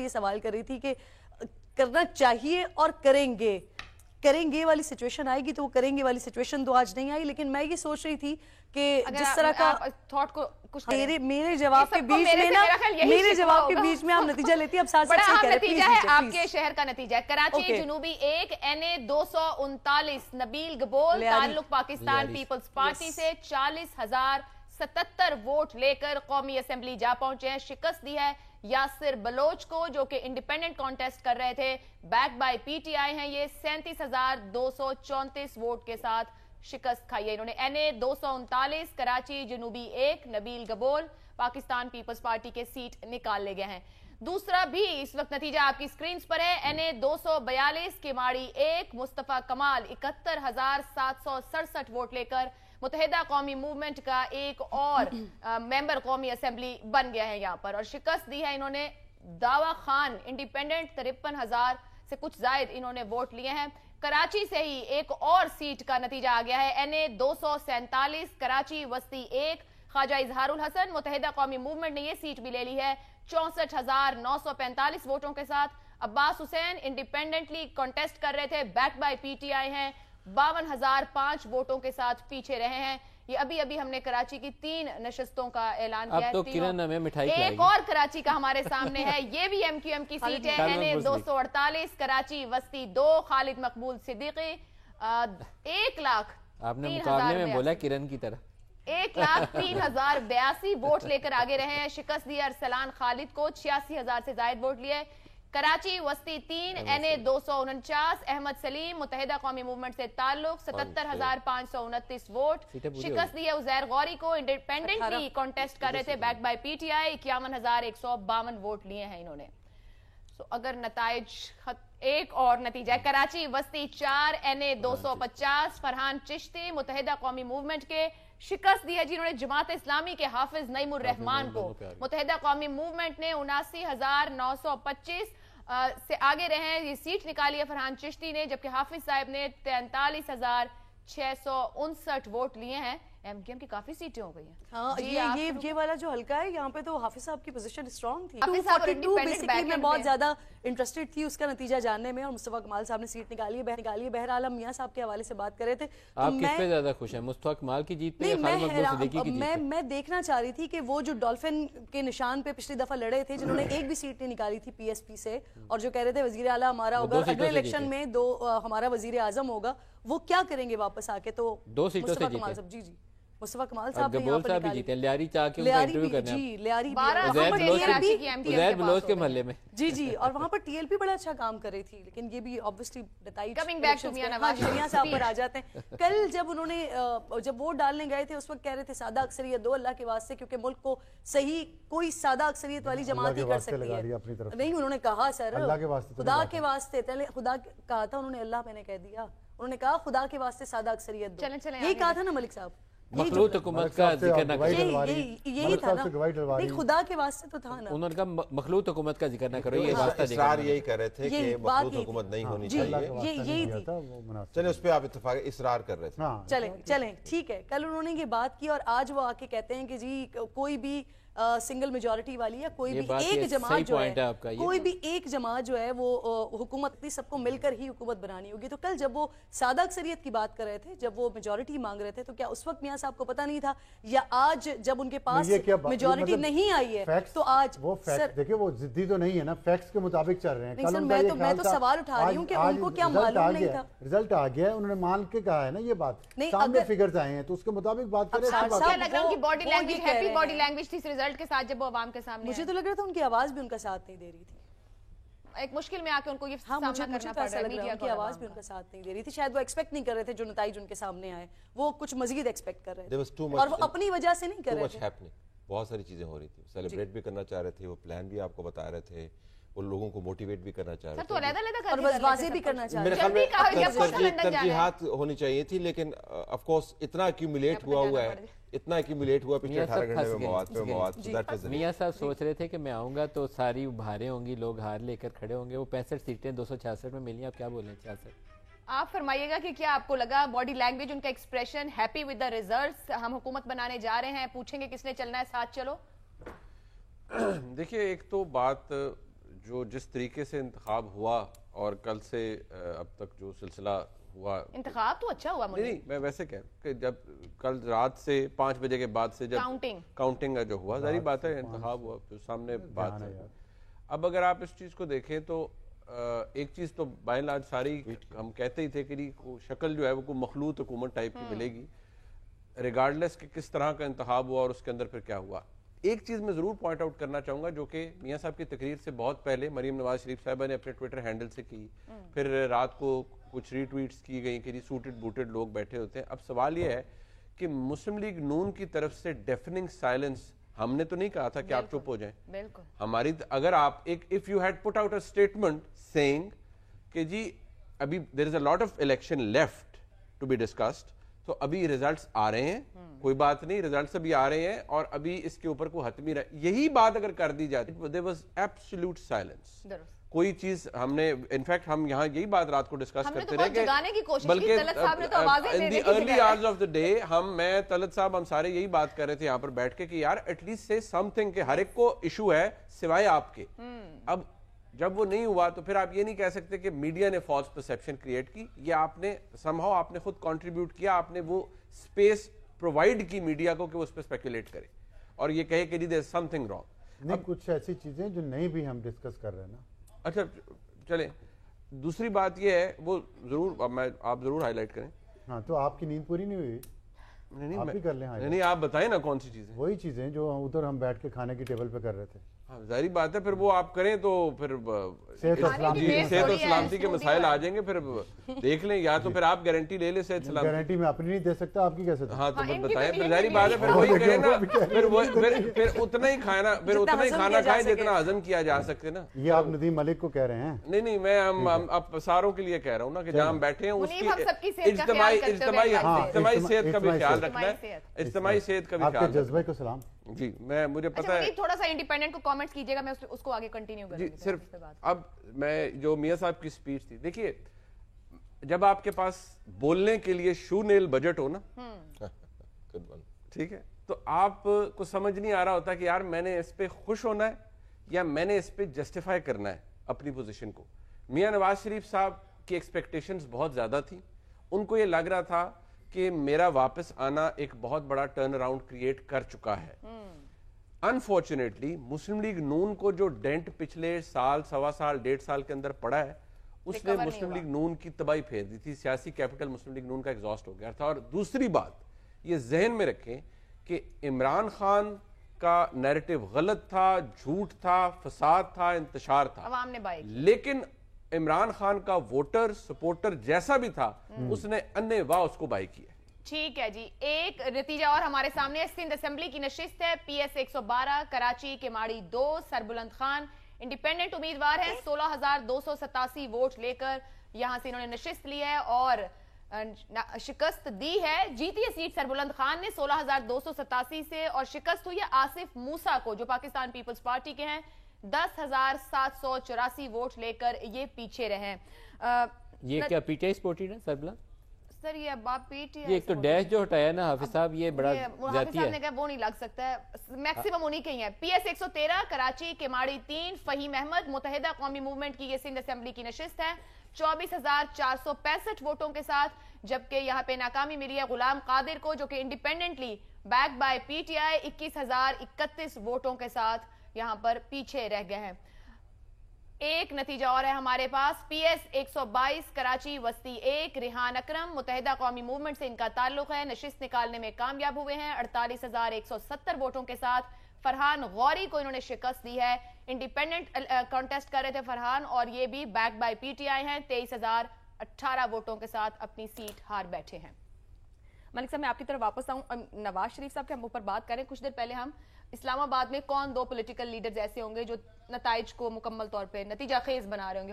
یہ سوال کر رہی تھی کہ کرنا چاہیے اور کریں گے والی سچویشن آئے گی تو وہ کریں گے والی سچویشن تو آج نہیں آئی، لیکن میں یہ سوچ رہی تھی کہ جس طرح کا تھاٹ کو کچھ میرے جواب کے بیچ میں نا میرے جواب کے بیچ میں آپ نتیجہ لیتی ہیں، اب ساتھ بڑا اہم نتیجہ ہے آپ کے شہر کا نتیجہ ہے۔ کراچی جنوبی 1 NA 239 نبیل گبول تعلق پاکستان پیپلز پارٹی سے 40,077 ووٹ لے کر قومی اسمبلی جا پہنچے ہیں۔ شکست دی ہے یاسر بلوچ کو جو کہ انڈیپینڈنٹ کانٹیسٹ کر رہے تھے، back by P T I ہیں۔ یہ 37,234 ووٹ کے ساتھ شکست کھائی ہے انہوں نے۔ NA 239 کراچی جنوبی 1 نبیل گبول پاکستان پیپلز پارٹی کے سیٹ نکال لے گئے ہیں۔ دوسرا بھی اس وقت نتیجہ آپ کی سکرینز پر ہے۔ NA 242 کیماڑی 1 مصطفیٰ کمال 71,767 ووٹ لے کر متحدہ قومی موومنٹ کا ایک اور ممبر قومی اسمبلی بن گیا ہے یہاں پر، اور شکست دی ہے انہوں نے دعویٰ خان انڈیپینڈنٹ 53,000 سے کچھ زائد انہوں نے ووٹ لیے ہیں۔ کراچی سے ہی ایک اور سیٹ کا نتیجہ آ گیا ہے۔ NA 247 کراچی وسطی 1 خواجہ اظہار الحسن متحدہ قومی موومنٹ نے یہ سیٹ بھی لے لی ہے 64,945 ووٹوں کے ساتھ۔ عباس حسین انڈیپینڈنٹلی کانٹیسٹ کر رہے تھے، back by P T I ہیں، 52,005 ووٹوں کے ساتھ پیچھے رہے ہیں۔ یہ ابھی ہم نے کراچی کی 3 نشستوں کا اعلان کیا ہے، ایک اور کراچی کا ہمارے سامنے ہے، یہ بھی ایم کیو ایم کی سیٹ ہے۔ NA 248 کراچی وسطی 2 خالد مقبول صدیقی 1,03,000 آپ نے مقابلے میں بولا کرن کی طرح 1,03,082 ووٹ لے کر آگے رہے ہیں۔ شکست دی ارسلان خالد کو 86,000 سے زائد ووٹ لیے۔ کراچی وسطی 3 NA 249 احمد سلیم متحدہ قومی موومنٹ سے تعلق 77,529 ووٹ۔ شکست دی ہے عزیر غوری کو، انڈیپینڈنٹلی کانٹیسٹ کر رہے تھے، back by P T I, 51,152 vote لیے ہیں انہوں نے۔ اگر نتائج ایک اور نتیجہ ہے، کراچی وسطی 4 NA 250 فرحان چشتی متحدہ قومی موومنٹ کے شکست دی ہے جنہوں نے جماعت اسلامی کے حافظ نعیم الرحمان کو۔ متحدہ قومی موومنٹ نے 79,925 سے آگے رہے ہیں، یہ سیٹ نکالی ہے فرحان چشتی نے، جبکہ حافظ صاحب نے 43,659 ووٹ لیے ہیں۔ ایم کیو ایم کی کافی سیٹیں ہو گئی ہیں۔ ہاں یہ والا جو حلقہ ہے یہاں پہ تو حافظ صاحب کی پوزیشن اسٹرانگ تھی۔ حافظ صاحب بیسیکلی میں بہت زیادہ انٹرسٹڈ تھی اس کا نتیجہ جاننے میں، اور مصطفیٰ کمال صاحب نے سیٹ نکالی ہے۔ بہرحال ہم میاں صاحب کے حوالے سے بات کر رہے تھے، آپ کس پہ زیادہ خوش ہیں، مصطفیٰ کمال کی جیت پہ یا خالد مقبول صدیقی کی جیت پہ؟ میں دیکھنا چاہ رہی تھی کہ وہ جو ڈولفن کے نشان پہ پچھلی دفعہ لڑے تھے، جنہوں نے ایک بھی سیٹ نہیں نکالی تھی پی ایس پی سے، اور جو کہہ رہے تھے وزیر اعلیٰ ہمارا ہوگا اگلے الیکشن میں، ہمارا وزیر اعظم ہوگا، وہ کیا کریں گے واپس آ کے؟ تو 2 سیٹوں سے مصطفیٰ جیتے، جی مصطفیٰ کمال صاحب گبول صاحب بھی جیتے، لیاری چاہ کے ان کا انٹرویو کرنا ہے، جی لیاری عزیر بلوچ کے محلے میں جی اور وہاں پر ٹی ایل پی بڑا اچھا کام کر رہی تھی، لیکن یہ بھی obviously نتائج میاں صاحب پر آ جاتے ہیں۔ کل جب انہوں نے جب ووٹ ڈالنے گئے تھے اس وقت کہہ رہے تھے سادہ اکثریت دو اللہ کے واسطے، کیونکہ ملک کو صحیح کوئی سادہ اکثریت والی جماعت ہی کر سکتی ہے۔ نہیں، انہوں نے کہا سر خدا کے واسطے، خدا کہا تھا انہوں نے، اللہ میں نے کہہ دیا، انہوں نے کہا خدا کے واسطے سادہ اکثریت دو، یہی کہا تھا نا ملک صاحب؟ مخلوط حکومت کا ذکر نہ کرو، یہی تھا نا، نہیں خدا کے واسطے تو تھا نا، انہوں نے کہا مخلوط حکومت کا ذکر نہ کرو، یہ واسطہ اصرار یہی کر رہے تھے کہ مخلوط حکومت نہیں ہونی چاہیے، یہی تھی۔ چلیں اس پہ آپ اتفاق اصرار کر رہے تھے، چلیں ٹھیک ہے، کل انہوں نے یہ بات کی اور آج وہ آ کے کہتے ہیں کہ جی کوئی بھی سنگل میجورٹی والی یا کوئی بھی ایک جماعت جو ہے، کوئی بھی ایک جماعت جو ہے وہ حکومت سب کو مل کر ہی حکومت بنانی ہوگی۔ تو کل جب وہ سادہ اکثریت کی بات کر رہے تھے، جب وہ میجورٹی مانگ رہے تھے، تو کیا اس وقت میاں صاحب کو پتہ نہیں تھا، یا آج جب ان کے پاس میجورٹی نہیں آئی ہے تو آج وہ فیکٹ دیکھیں، وہ ضدی تو نہیں ہے نا، فیکٹس کے مطابق چل رہے ہیں۔ میں تو سوال اٹھا رہی ہوں کہ ان کو کیا معلوم نہیں تھا، رزلٹ آ گیا ہے، انہوں نے مان کے کہا ہے نا، یہ بات سامنے فگرز آئے ہیں تو اس کے مطابق بات کریں۔ کیا لگ رہا ہے کہ body language happy body language تھی اس رزلٹ کے ساتھ جب وہ عوام کے سامنے؟ مجھے تو لگ رہا تھا ان کی آواز بھی ان کا ساتھ نہیں دے رہی تھی، ایک مشکل میں آ کے ان کو یہ سامنا کرنا پڑ رہا ہے، میڈیا کی آواز بھی ان کا ساتھ نہیں دے رہی تھی، شاید وہ ایکسپیکٹ نہیں کر رہے تھے جو نتائج ان کے سامنے آئے، وہ کچھ مزید ایکسپیکٹ کر رہے تھے اور وہ اپنی وجہ سے نہیں کر رہے تھے۔ بہت ساری چیزیں ہو رہی تھی، سیلیبریٹ بھی کرنا چاہ رہے تھے، وہ پلان بھی آپ کو بتا رہے تھے، وہ لوگوں کو موٹیویٹ بھی کرنا چاہ رہے تھے، تو علیحدہ اور واضح بھی کرنا چاہ رہے تھے۔ میرے خیال میں ترجیحات ہونی چاہیے تھی، لیکن آف کورس اتنا ایکیومولیٹ ہوا ہے، اتنا ایکیومولیٹ ہوا پچھلے 18 گھنٹے میں مواد۔ میاں صاحب سوچ رہے تھے کہ میں آؤں گا تو ساری بھاریں ہوں گی، لوگ ہار لے کر کھڑے ہوں گے، وہ 65 سیٹیں 266 میں ملی، آپ کیا بولیں 66؟ آپ فرمائیے گا کہ کیا آپ کو لگا باڈی لینگویج، ان کا expression, happy with the results, ہم حکومت بنانے جا رہے ہیں، پوچھیں گے کس نے چلنا ہے، ساتھ چلو؟ دیکھیے ایک تو بات جو جس طریقے سے انتخاب ہوا اور کل سے اب تک جو سلسلہ ہوا، انتخاب تو اچھا ہوا. نہیں میں ویسے کہہ کہ جب کل رات سے 5 بجے کے بعد سے جب کاؤنٹنگ جو ہوا، ظاہری بات ہے انتخاب ہوا، جو سامنے بات ہے. اب اگر آپ اس چیز کو دیکھیں تو ایک چیز تو بائی اینڈ لارج ساری ہم کہتے ہی تھے کہ شکل جو ہے وہ کوئی مخلوط حکومت ٹائپ کی ملے گی، ریگارڈلیس کہ کس طرح کا انتخاب ہوا اور اس کے اندر پھر کیا ہوا. ایک چیز میں ضرور پوائنٹ آؤٹ کرنا چاہوں گا جو کہ میاں صاحب کی تقریر سے بہت پہلے مریم نواز شریف صاحبہ نے اپنے ٹویٹر ہینڈل سے کی، پھر رات کو کچھ ری ٹویٹس کی گئی کہ جی سوٹڈ بوٹڈ لوگ بیٹھے ہوتے ہیں. اب سوال یہ ہے کہ مسلم لیگ نون کی طرف سے ڈیفننگ سائلنس، ہم نے تو نہیں کہا تھا کہ آپ چپ ہو جائیں. ہماری اگر آپ ایک if you had put out a statement saying کہ جی ابھی there is a lot of election left to be discussed، تو ابھی ریزلٹس آ رہے ہیں، کوئی بات نہیں، ریزلٹس ابھی آ رہے ہیں اور ابھی اس کے اوپر کوئی حتمی یہی بات اگر کر دی جاتی there was absolute silence. کوئی چیز ہم نے انفیکٹ ہم یہاں یہی بات رات کو ڈسکس کرتے رہے کہ بلکہ early hours of the day میں طلعت صاحب ہم سارے یہی بات کر رہے تھے یہاں پر بیٹھ کے کہ یار ایٹ لیسٹ سے سم تھنگ کہ ہر ایک کو ایشو ہے سوائے آپ کے. اب جب وہ نہیں ہوا تو پھر آپ یہ نہیں کہہ سکتے کہ میڈیا نے فالس پرسیپشن کریٹ کی، یہ آپ نے سمہاؤ آپ نے خود کنٹریبیوٹ کیا، آپ نے وہ اسپیس پرووائڈ کی میڈیا کو کہ وہ اس پہ اسپیکولیٹ کرے اور یہ کہے کہ دیر از سم تھنگ رانگ. نہیں کچھ ایسی چیزیں جو نہیں بھی ہم ڈسکس کر رہے ہیں نا. اچھا چلیں، دوسری بات یہ ہے وہ ضرور آپ ضرور ہائی لائٹ کریں. ہاں تو آپ کی نیند پوری نہیں ہوئی؟ آپ بھی کر لیں. نہیں آپ بتائیں نا کون سی چیزیں. وہی چیزیں جو ادھر ہم بیٹھ کے کھانے کی ٹیبل پہ کر رہے تھے. ظاہری بات ہے پھر وہ آپ کریں تو پھر صحت و سلامتی کے مسائل آ جائیں گے. پھر دیکھ لیں یا تو پھر آپ گارنٹی لے لیں صحت سلامتی. گارنٹی میں اپنی نہیں دے سکتا، آپ کی کیسے؟ ہاں تو بتائیں پھر ظاہری بات ہے پھر وہی کریں نا، پھر اتنا ہی کھانا، پھر اتنا ہی کھانا کھائیں جتنا ہضم کیا جا سکتے نا. یہ آپ ندیم ملک کو کہہ رہے ہیں؟ نہیں میں اب ساروں کے لیے کہہ رہا ہوں نا کہ جہاں ہم بیٹھے ہیں اس کی اجتماعی صحت کا بھی خیال رکھنا ہے، اجتماعی صحت کا بھی خیال. آپ کے جذبے کو سلام. جی مجھے پتا ہے. تھوڑا سا انڈیپینڈنٹ کو کامنٹس کیجئے گا، میں اس کو آگے کنٹینیو کروں گی. جی صرف اب میں جو میاں صاحب کی سپیچ تھی، دیکھیے جب آپ کے پاس بولنے کے لیے شو نیل بجٹ ہو نا، ٹھیک ہے، تو آپ کو سمجھ نہیں آ رہا ہوتا کہ یار میں نے اس پہ خوش ہونا ہے یا میں نے اس پہ جسٹیفائی کرنا ہے اپنی پوزیشن کو. میاں نواز شریف صاحب کی ایکسپیکٹیشنز بہت زیادہ تھی، ان کو یہ لگ رہا تھا کہ میرا واپس آنا ایک بہت بڑا ٹرن اراؤنڈ کریٹ کر چکا ہے. انفارچونیٹلی مسلم لیگ نون کو جو ڈینٹ پچھلے سال، سوا سال، 1.5 سال کے اندر پڑا ہے، اس نے مسلم لیگ نون کی تباہی پھیر دی تھی. سیاسی کیپٹل مسلم لیگ نون کا ایگزاسٹ ہو گیا تھا. اور دوسری بات یہ ذہن میں رکھیں کہ عمران خان کا نیریٹو غلط تھا، جھوٹ تھا، فساد تھا، انتشار تھا، عوام نے بائی، لیکن عمران خان کا ووٹر سپورٹر جیسا بھی تھا اس نے انے واہ اس کو بائی کیا. ٹھیک ہے جی، ایک نتیجہ اور ہمارے سامنے. سندھ اسمبلی کی نشست ہے، پی ایس 112، کراچی کے ماڑی 2، سربلند خان انڈیپینڈنٹ امیدوار ہیں. 16,287 ووٹ لے کر یہاں سے انہوں نے نشست لی ہے اور شکست دی ہے. جیتی ہے سیٹ سربلند خان نے 16,287 سے، اور شکست ہوئی ہے آصف موسیٰ کو جو پاکستان پیپلز پارٹی کے ہیں. 10,784 ووٹ لے کر یہ پیچھے رہے. یہ کیا پی ٹی آئی سپورٹی ہے سربلند؟ سر یہ اب آپ پی ٹی یہ ایک تو ڈیش جو ہٹایا نا حافظ صاحب، یہ بڑا زیادتی ہے. حافظ صاحب نے کہا وہ نہیں لگ سکتا ہے، میکسیمم انہی کے ہی ہیں. پی ایس 113، کراچی کے ماڑی 3، فہیم احمد متحدہ قومی موومنٹ کی یہ سندھ اسمبلی کی نشست ہے 24,465 ووٹوں کے ساتھ، جبکہ یہاں پہ ناکامی ملی ہے غلام قادر کو جو کہ independently back by P T I 21,031 ووٹوں کے ساتھ یہاں پر پیچھے رہ گئے ہیں. ایک نتیجہ اور ہے ہمارے پاس. پی ایس 122، کراچی وسطی 1، ریحان اکرم متحدہ قومی موومنٹ سے ان کا تعلق ہے، نشست نکالنے میں کامیاب ہوئے ہیں 48,170 ووٹوں کے ساتھ. فرحان غوری کو انہوں نے شکست دی ہے، انڈیپینڈنٹ کانٹیسٹ کر رہے تھے فرحان، اور یہ بھی back by P T I ہیں، 23,018 ووٹوں کے ساتھ اپنی سیٹ ہار بیٹھے ہیں. ملک صاحب میں آپ کی طرف واپس آؤں. نواز شریف صاحب کے ہم اوپر بات کریں. کچھ دیر پہلے ہم اسلام آباد میں کون 2 پولیٹیکل لیڈرز ایسے ہوں گے جو نتائج کو مکمل طور پہ نتیجہ خیز بنا رہے ہوں گے